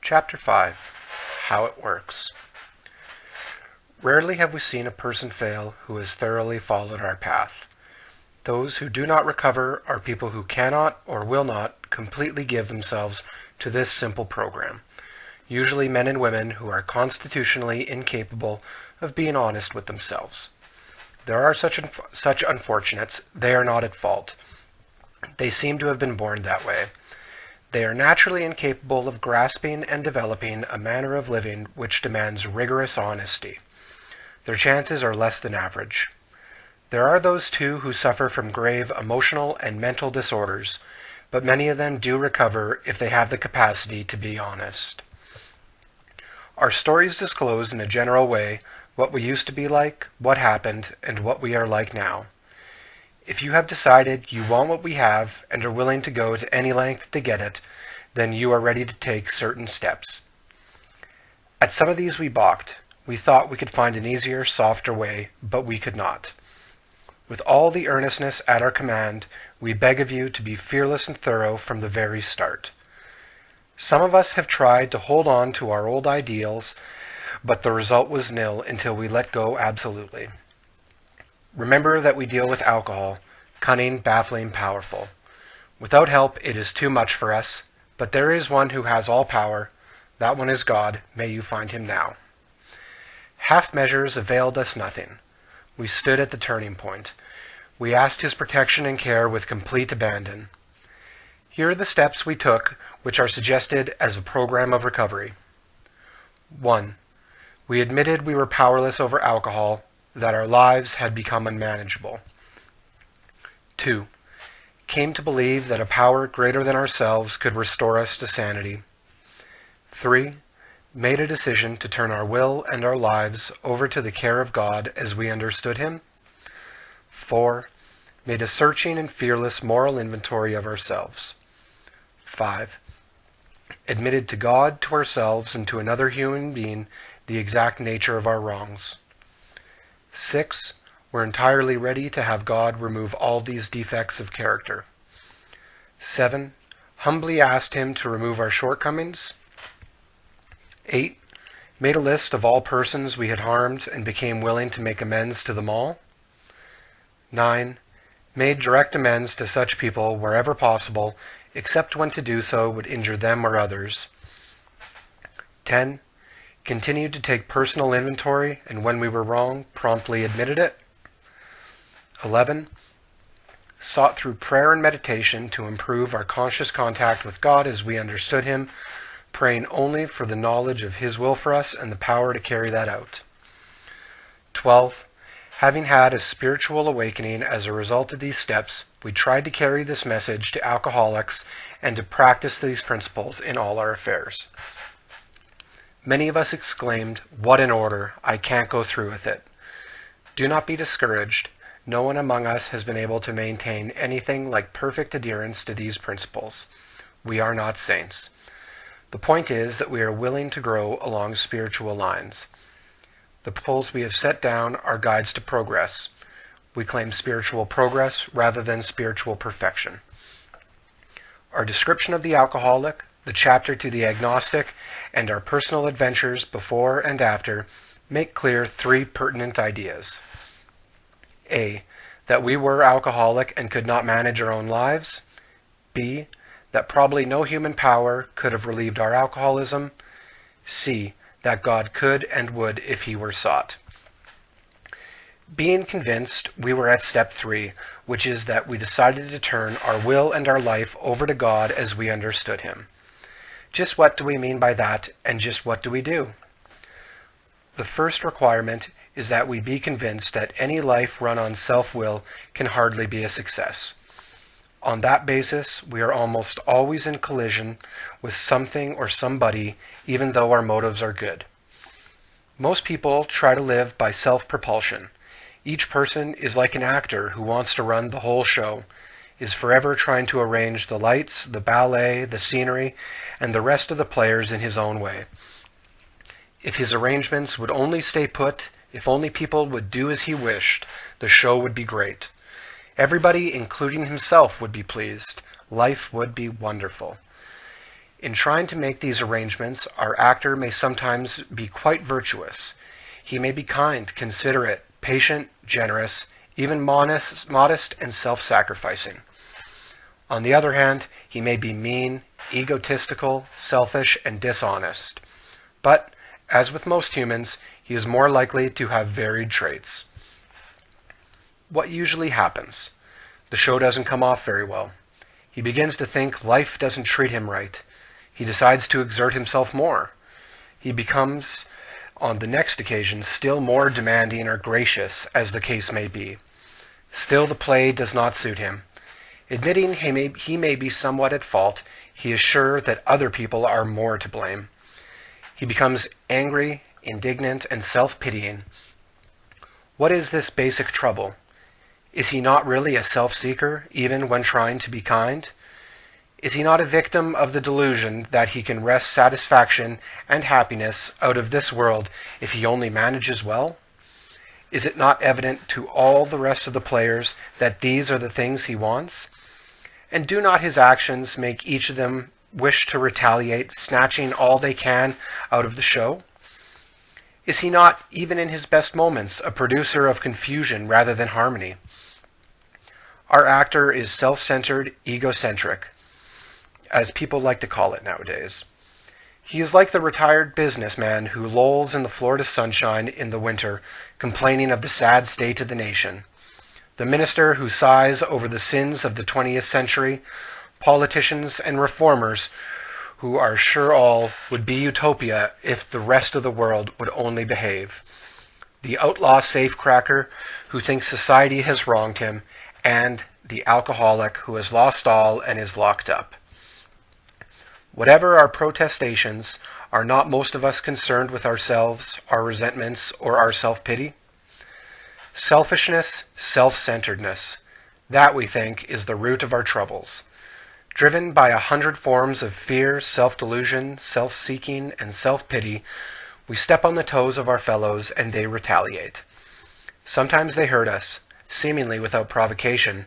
Chapter 5. How it works. Rarely have we seen a person fail who has thoroughly followed our path. Those who do not recover are people who cannot or will not completely give themselves to this simple program, usually men and women who are constitutionally incapable of being honest with themselves. There are such unfortunates. They are not at fault. They seem to have been born that way. They are naturally incapable of grasping and developing a manner of living which demands rigorous honesty. Their chances are less than average. There are those, too, who suffer from grave emotional and mental disorders, but many of them do recover if they have the capacity to be honest. Our stories disclose in a general way what we used to be like, what happened, and what we are like now. If you have decided you want what we have and are willing to go to any length to get it, then you are ready to take certain steps. At some of these we balked. We thought we could find an easier, softer way, but we could not. With all the earnestness at our command, we beg of you to be fearless and thorough from the very start. Some of us have tried to hold on to our old ideals, but the result was nil until we let go absolutely. Remember that we deal with alcohol, cunning, baffling, powerful. Without help, it is too much for us, but there is one who has all power. That one is God. May you find him now. Half measures availed us nothing. We stood at the turning point. We asked his protection and care with complete abandon. Here are the steps we took, which are suggested as a program of recovery. 1. We admitted we were powerless over alcohol, that our lives had become unmanageable. 2. Came to believe that a power greater than ourselves could restore us to sanity. 3. Made a decision to turn our will and our lives over to the care of God as we understood him. 4. Made a searching and fearless moral inventory of ourselves. 5. Admitted to God, to ourselves, and to another human being the exact nature of our wrongs. 6. We're entirely ready to have God remove all these defects of character. 7. Humbly asked him to remove our shortcomings. 8. Made a list of all persons we had harmed and became willing to make amends to them all. 9. Made direct amends to such people wherever possible, except when to do so would injure them or others. 10. Continued to take personal inventory, and when we were wrong, promptly admitted it. 11. Sought through prayer and meditation to improve our conscious contact with God as we understood him, praying only for the knowledge of his will for us and the power to carry that out. 12. Having had a spiritual awakening as a result of these steps, we tried to carry this message to alcoholics and to practice these principles in all our affairs. Many of us exclaimed, "What an order! I can't go through with it." Do not be discouraged. No one among us has been able to maintain anything like perfect adherence to these principles. We are not saints. The point is that we are willing to grow along spiritual lines. The principles we have set down are guides to progress. We claim spiritual progress rather than spiritual perfection. Our description of the alcoholic, the chapter to the agnostic, and our personal adventures before and after make clear 3 pertinent ideas. A. That we were alcoholic and could not manage our own lives. B. That probably no human power could have relieved our alcoholism. C. That God could and would if he were sought. Being convinced, we were at step 3, which is that we decided to turn our will and our life over to God as we understood him. Just what do we mean by that, and just what do we do? The first requirement is that we be convinced that any life run on self-will can hardly be a success. On that basis, we are almost always in collision with something or somebody, even though our motives are good. Most people try to live by self-propulsion. Each person is like an actor who wants to run the whole show, is forever trying to arrange the lights, the ballet, the scenery, and the rest of the players in his own way. If his arrangements would only stay put, if only people would do as he wished, the show would be great. Everybody, including himself, would be pleased. Life would be wonderful. In trying to make these arrangements, our actor may sometimes be quite virtuous. He may be kind, considerate, patient, generous, even modest and self-sacrificing. On the other hand, he may be mean, egotistical, selfish, and dishonest. But, as with most humans, he is more likely to have varied traits. What usually happens? The show doesn't come off very well. He begins to think life doesn't treat him right. He decides to exert himself more. He becomes, on the next occasion, still more demanding or gracious, as the case may be. Still the play does not suit him. Admitting he may be somewhat at fault, he is sure that other people are more to blame. He becomes angry, indignant, and self-pitying. What is this basic trouble? Is he not really a self-seeker, even when trying to be kind? Is he not a victim of the delusion that he can wrest satisfaction and happiness out of this world if he only manages well? Is it not evident to all the rest of the players that these are the things he wants? And do not his actions make each of them wish to retaliate, snatching all they can out of the show? Is he not, even in his best moments, a producer of confusion rather than harmony? Our actor is self-centered, egocentric, as people like to call it nowadays. He is like the retired businessman who lolls in the Florida sunshine in the winter, complaining of the sad state of the nation. The minister who sighs over the sins of the 20th century, politicians and reformers who are sure all would be utopia if the rest of the world would only behave. The outlaw safecracker who thinks society has wronged him, and the alcoholic who has lost all and is locked up. Whatever our protestations, are not most of us concerned with ourselves, our resentments, or our self-pity? Selfishness, self-centeredness, that we think is the root of our troubles. Driven by 100 forms of fear, self-delusion, self-seeking, and self-pity, we step on the toes of our fellows and they retaliate. Sometimes they hurt us, seemingly without provocation,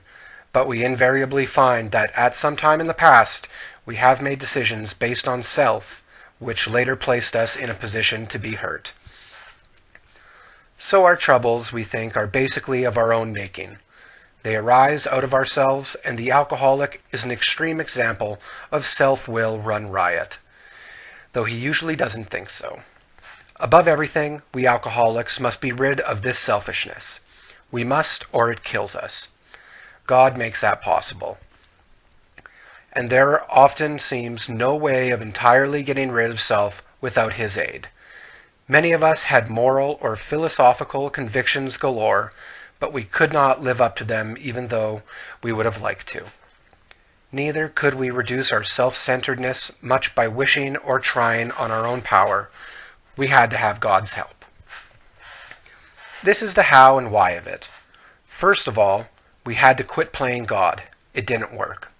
but we invariably find that at some time in the past we have made decisions based on self, which later placed us in a position to be hurt. So our troubles, we think, are basically of our own making. They arise out of ourselves, and the alcoholic is an extreme example of self-will run riot, though he usually doesn't think so. Above everything, we alcoholics must be rid of this selfishness. We must, or it kills us. God makes that possible. And there often seems no way of entirely getting rid of self without his aid. Many of us had moral or philosophical convictions galore, but we could not live up to them even though we would have liked to. Neither could we reduce our self-centeredness much by wishing or trying on our own power. We had to have God's help. This is the how and why of it. First of all, we had to quit playing God. It didn't work.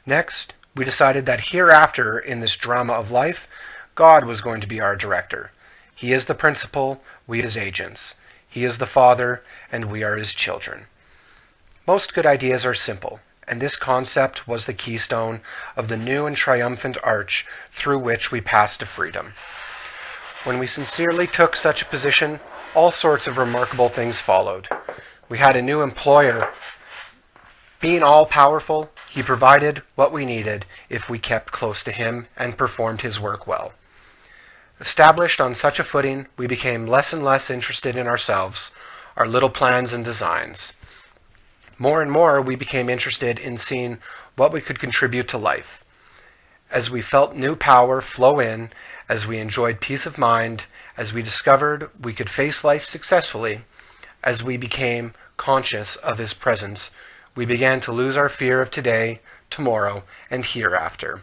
Next, we decided that hereafter in this drama of life, God was going to be our director. He is the principal, we his agents. He is the Father, and we are his children. Most good ideas are simple, and this concept was the keystone of the new and triumphant arch through which we passed to freedom. When we sincerely took such a position, all sorts of remarkable things followed. We had a new employer. Being all-powerful, he provided what we needed if we kept close to him and performed his work well. Established on such a footing, we became less and less interested in ourselves, our little plans and designs. More and more, we became interested in seeing what we could contribute to life. As we felt new power flow in, as we enjoyed peace of mind, as we discovered we could face life successfully, as we became conscious of his presence, we began to lose our fear of today, tomorrow, and hereafter.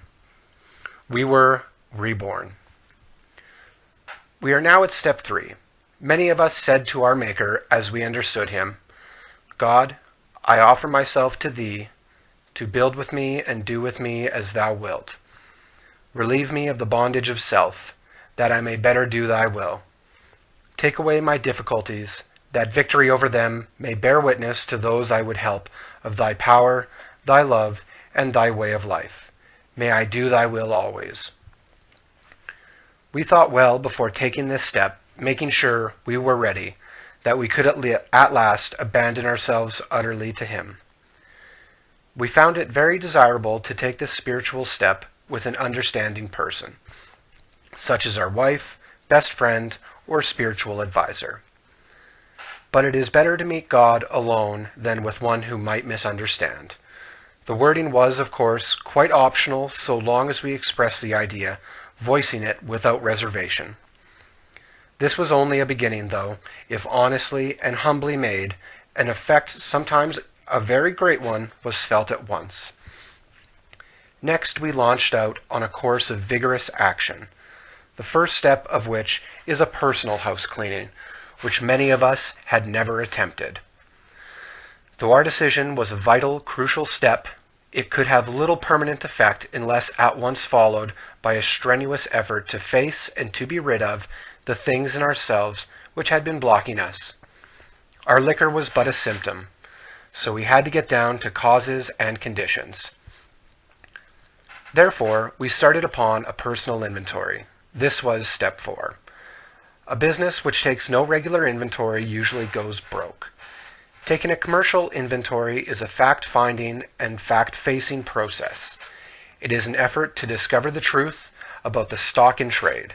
We were reborn. We are now at step 3. Many of us said to our Maker, as we understood him, God, I offer myself to thee, to build with me and do with me as thou wilt. Relieve me of the bondage of self, that I may better do thy will. Take away my difficulties, that victory over them may bear witness to those I would help of thy power, thy love, and thy way of life. May I do thy will always. We thought well before taking this step, making sure we were ready, that we could at last abandon ourselves utterly to him. We found it very desirable to take this spiritual step with an understanding person, such as our wife, best friend, or spiritual advisor. But it is better to meet God alone than with one who might misunderstand. The wording was, of course, quite optional so long as we expressed the idea, voicing it without reservation. This was only a beginning, though, if honestly and humbly made, an effect, sometimes a very great one, was felt at once. Next, we launched out on a course of vigorous action, the first step of which is a personal house cleaning, which many of us had never attempted. Though our decision was a vital, crucial step, it could have little permanent effect unless at once followed by a strenuous effort to face and to be rid of the things in ourselves which had been blocking us. Our liquor was but a symptom, so we had to get down to causes and conditions. Therefore, we started upon a personal inventory. This was step 4. A business which takes no regular inventory usually goes broke. Taking a commercial inventory is a fact-finding and fact-facing process. It is an effort to discover the truth about the stock in trade.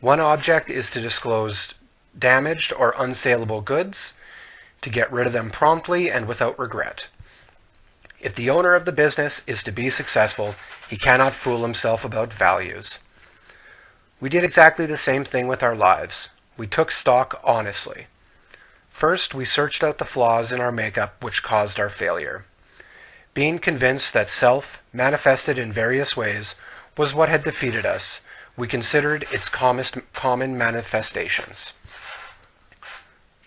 One object is to disclose damaged or unsaleable goods, to get rid of them promptly and without regret. If the owner of the business is to be successful, he cannot fool himself about values. We did exactly the same thing with our lives. We took stock honestly. First, we searched out the flaws in our makeup which caused our failure. Being convinced that self, manifested in various ways, was what had defeated us, we considered its common manifestations.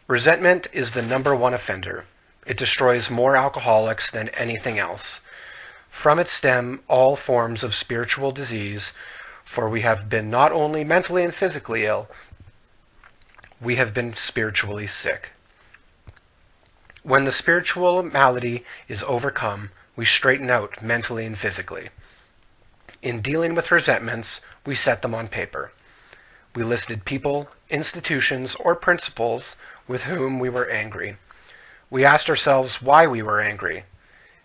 Resentment is the number one offender. It destroys more alcoholics than anything else. From it stem all forms of spiritual disease, for we have been not only mentally and physically ill, we have been spiritually sick. When the spiritual malady is overcome, we straighten out mentally and physically. In dealing with resentments, we set them on paper. We listed people, institutions, or principles with whom we were angry. We asked ourselves why we were angry.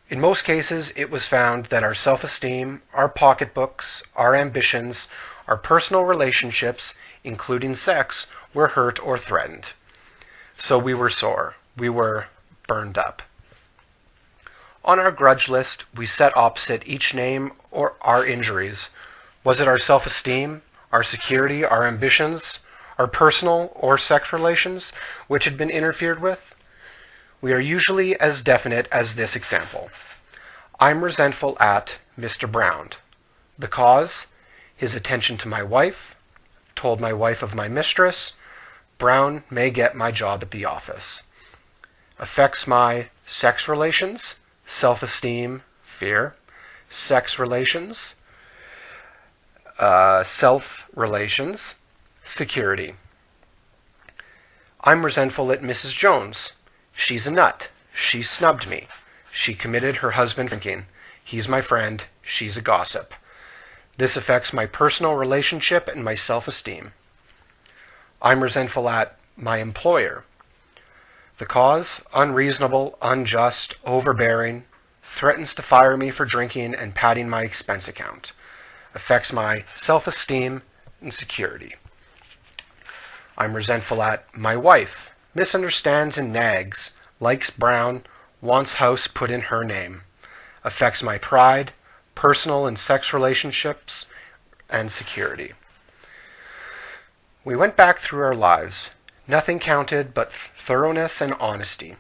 In most cases, it was found that our self-esteem, our pocketbooks, our ambitions, our personal relationships, including sex, were hurt or threatened. So we were sore. We were burned up. On our grudge list, we set opposite each name or our injuries. Was it our self-esteem, our security, our ambitions, our personal or sex relations which had been interfered with? We are usually as definite as this example. I'm resentful at Mr. Brown. The cause? His attention to my wife. Told my wife of my mistress. Brown may get my job at the office. Affects my sex relations, self-esteem, fear, sex relations, self-relations, security. I'm resentful at Mrs. Jones. She's a nut. She snubbed me. She committed her husband drinking. He's my friend. She's a gossip. This affects my personal relationship and my self-esteem. I'm resentful at my employer. The cause? Unreasonable, unjust, overbearing, threatens to fire me for drinking and padding my expense account. Affects my self-esteem and security. I'm resentful at my wife. Misunderstands and nags, likes Brown, wants house put in her name. Affects my pride, personal and sex relationships, and security. We went back through our lives. Nothing counted but thoroughness and honesty.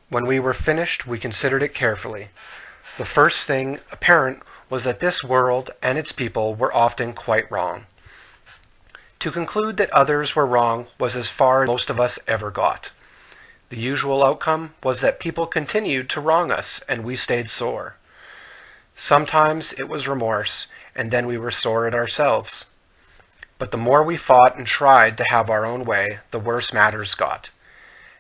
When we were finished, we considered it carefully. The first thing apparent was that this world and its people were often quite wrong. To conclude that others were wrong was as far as most of us ever got. The usual outcome was that people continued to wrong us, and we stayed sore. Sometimes it was remorse, and then we were sore at ourselves. But the more we fought and tried to have our own way, the worse matters got.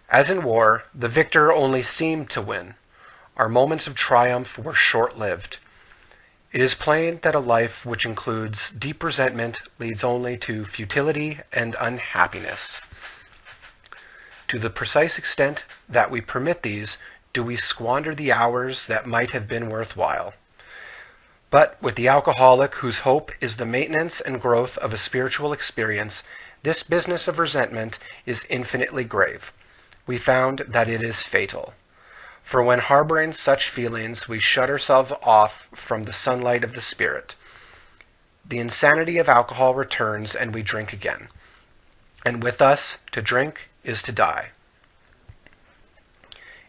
As in war, the victor only seemed to win. Our moments of triumph were short-lived. It is plain that a life which includes deep resentment leads only to futility and unhappiness. To the precise extent that we permit these, do we squander the hours that might have been worthwhile. But with the alcoholic whose hope is the maintenance and growth of a spiritual experience, this business of resentment is infinitely grave. We found that it is fatal. For when harboring such feelings, we shut ourselves off from the sunlight of the Spirit. The insanity of alcohol returns and we drink again. And with us, to drink is to die.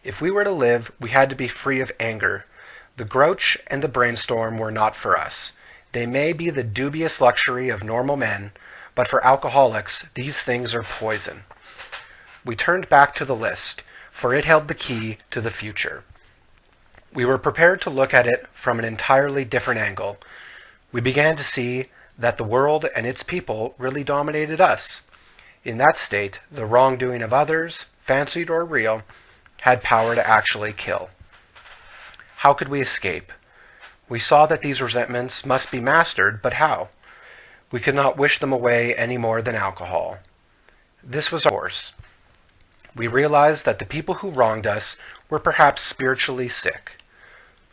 If we were to live, we had to be free of anger. The grouch and the brainstorm were not for us. They may be the dubious luxury of normal men, but for alcoholics, these things are poison. We turned back to the list, for it held the key to the future. We were prepared to look at it from an entirely different angle. We began to see that the world and its people really dominated us. In that state, the wrongdoing of others, fancied or real, had power to actually kill. How could we escape? We saw that these resentments must be mastered, but how? We could not wish them away any more than alcohol. This was our course. We realized that the people who wronged us were perhaps spiritually sick.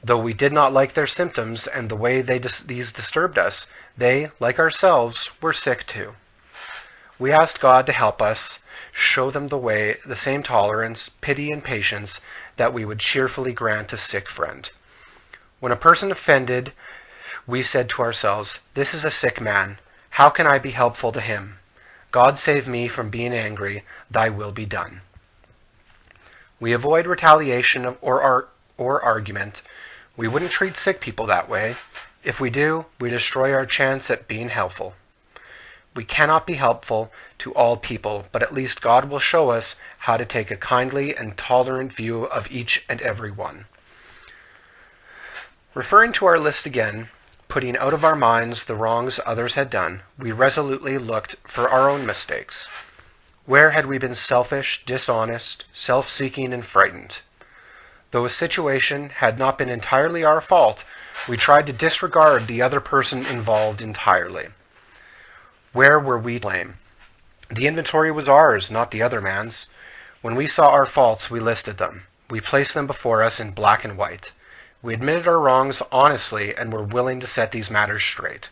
Though we did not like their symptoms and the way these disturbed us, they, like ourselves, were sick too. We asked God to help us, show them the same tolerance, pity, and patience that we would cheerfully grant a sick friend. When a person offended, we said to ourselves, "This is a sick man. How can I be helpful to him? God save me from being angry. Thy will be done." We avoid retaliation or argument. We wouldn't treat sick people that way. If we do, we destroy our chance at being helpful. We cannot be helpful to all people, but at least God will show us how to take a kindly and tolerant view of each and every one. Referring to our list again, putting out of our minds the wrongs others had done, we resolutely looked for our own mistakes. Where had we been selfish, dishonest, self-seeking, and frightened? Though a situation had not been entirely our fault, we tried to disregard the other person involved entirely. Where were we to blame? The inventory was ours, not the other man's. When we saw our faults, we listed them. We placed them before us in black and white. We admitted our wrongs honestly and were willing to set these matters straight.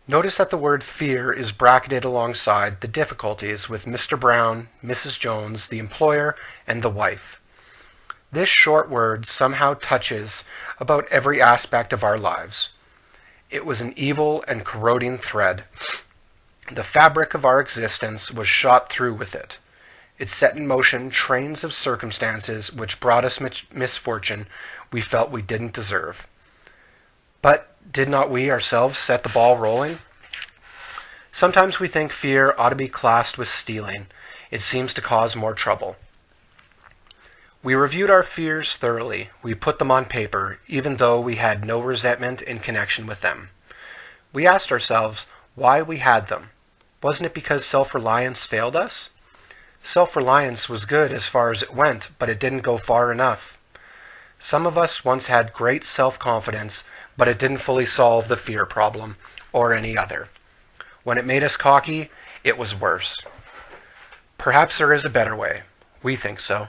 Notice that the word fear is bracketed alongside the difficulties with Mr. Brown, Mrs. Jones, the employer, and the wife. This short word somehow touches about every aspect of our lives. It was an evil and corroding thread. The fabric of our existence was shot through with it. It set in motion trains of circumstances which brought us misfortune we felt we didn't deserve. But did not we ourselves set the ball rolling? Sometimes we think fear ought to be classed with stealing. It seems to cause more trouble. We reviewed our fears thoroughly. We put them on paper, even though we had no resentment in connection with them. We asked ourselves why we had them. Wasn't it because self-reliance failed us? Self-reliance was good as far as it went, but it didn't go far enough. Some of us once had great self-confidence, but it didn't fully solve the fear problem, or any other. When it made us cocky, it was worse. Perhaps there is a better way. We think so.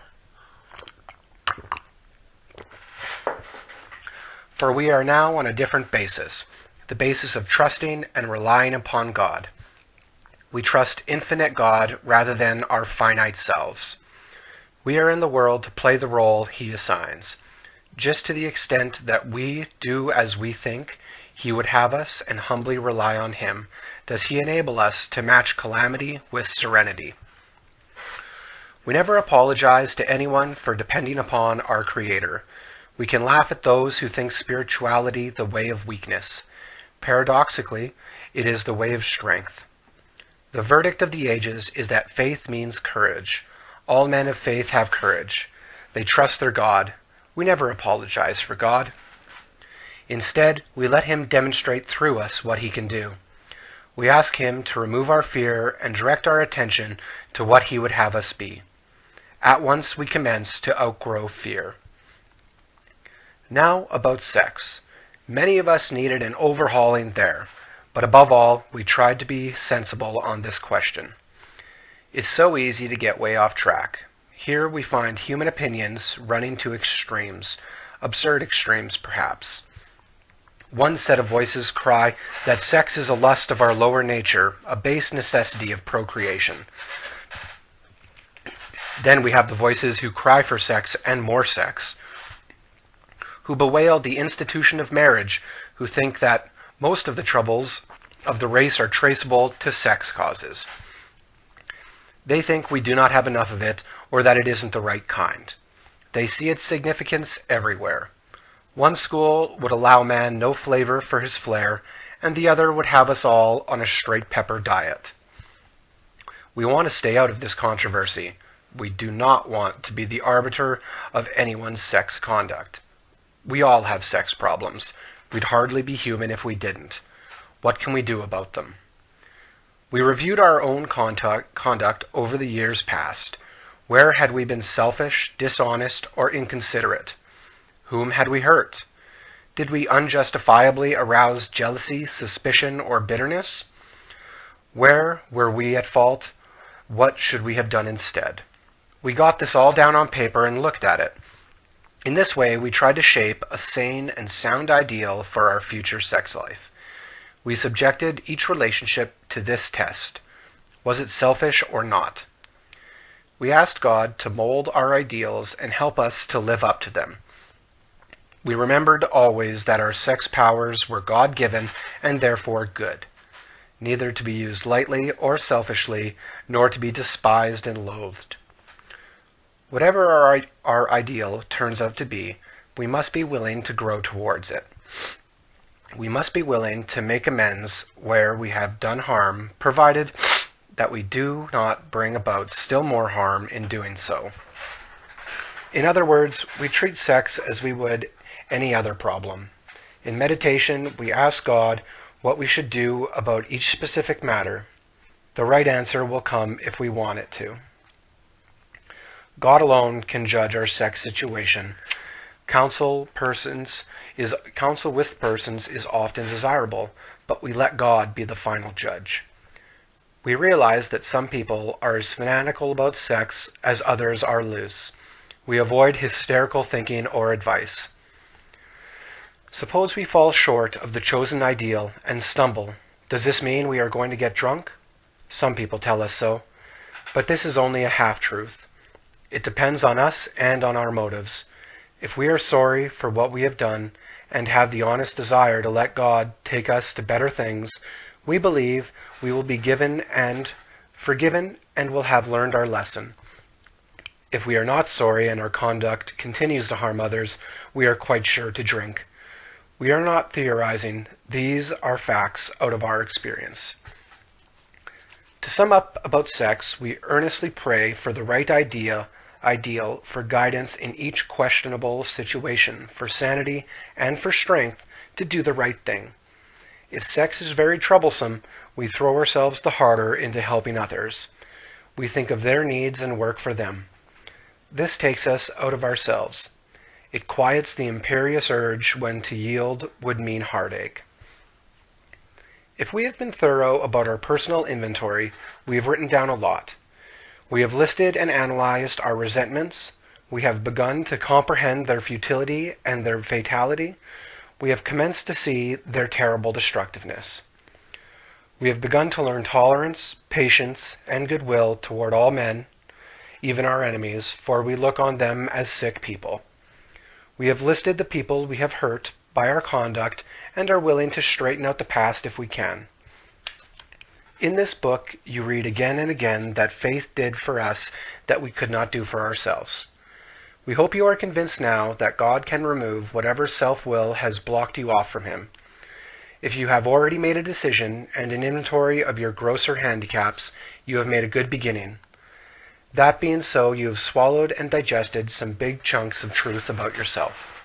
For we are now on a different basis, the basis of trusting and relying upon God. We trust infinite God rather than our finite selves. We are in the world to play the role He assigns. Just to the extent that we do as we think He would have us and humbly rely on Him, does He enable us to match calamity with serenity. We never apologize to anyone for depending upon our Creator. We can laugh at those who think spirituality the way of weakness. Paradoxically, it is the way of strength. The verdict of the ages is that faith means courage. All men of faith have courage. They trust their God. We never apologize for God. Instead, we let Him demonstrate through us what He can do. We ask Him to remove our fear and direct our attention to what He would have us be. At once we commence to outgrow fear. Now about sex. Many of us needed an overhauling there, but above all, we tried to be sensible on this question. It's so easy to get way off track. Here we find human opinions running to extremes, absurd extremes perhaps. One set of voices cry that sex is a lust of our lower nature, a base necessity of procreation. Then we have the voices who cry for sex and more sex, who bewail the institution of marriage, who think that most of the troubles of the race are traceable to sex causes. They think we do not have enough of it, or that it isn't the right kind. They see its significance everywhere. One school would allow man no flavor for his flair, and the other would have us all on a straight pepper diet. We want to stay out of this controversy. We do not want to be the arbiter of anyone's sex conduct. We all have sex problems. We'd hardly be human if we didn't. What can we do about them? We reviewed our own conduct over the years past. Where had we been selfish, dishonest, or inconsiderate? Whom had we hurt? Did we unjustifiably arouse jealousy, suspicion, or bitterness? Where were we at fault? What should we have done instead? We got this all down on paper and looked at it. In this way, we tried to shape a sane and sound ideal for our future sex life. We subjected each relationship to this test. Was it selfish or not? We asked God to mold our ideals and help us to live up to them. We remembered always that our sex powers were God-given and therefore good, neither to be used lightly or selfishly, nor to be despised and loathed. Whatever our ideal turns out to be, we must be willing to grow towards it. We must be willing to make amends where we have done harm, provided that we do not bring about still more harm in doing so. In other words, we treat sex as we would any other problem. In meditation, we ask God what we should do about each specific matter. The right answer will come if we want it to. God alone can judge our sex situation. Counsel with persons is often desirable, but we let God be the final judge. We realize that some people are as fanatical about sex as others are loose. We avoid hysterical thinking or advice. Suppose we fall short of the chosen ideal and stumble. Does this mean we are going to get drunk? Some people tell us so, but this is only a half-truth. It depends on us and on our motives. If we are sorry for what we have done and have the honest desire to let God take us to better things, we believe we will be given and forgiven and will have learned our lesson. If we are not sorry and our conduct continues to harm others, we are quite sure to drink. We are not theorizing. These are facts out of our experience. To sum up about sex, we earnestly pray for the right ideal, for guidance in each questionable situation, for sanity and for strength to do the right thing. If sex is very troublesome, we throw ourselves the harder into helping others. We think of their needs and work for them. This takes us out of ourselves. It quiets the imperious urge when to yield would mean heartache. If we have been thorough about our personal inventory, we have written down a lot. We have listed and analyzed our resentments. We have begun to comprehend their futility and their fatality. We have commenced to see their terrible destructiveness. We have begun to learn tolerance, patience, and goodwill toward all men, even our enemies, for we look on them as sick people. We have listed the people we have hurt by our conduct and are willing to straighten out the past if we can. In this book, you read again and again that faith did for us that we could not do for ourselves. We hope you are convinced now that God can remove whatever self-will has blocked you off from Him. If you have already made a decision and an inventory of your grosser handicaps, you have made a good beginning. That being so, you have swallowed and digested some big chunks of truth about yourself.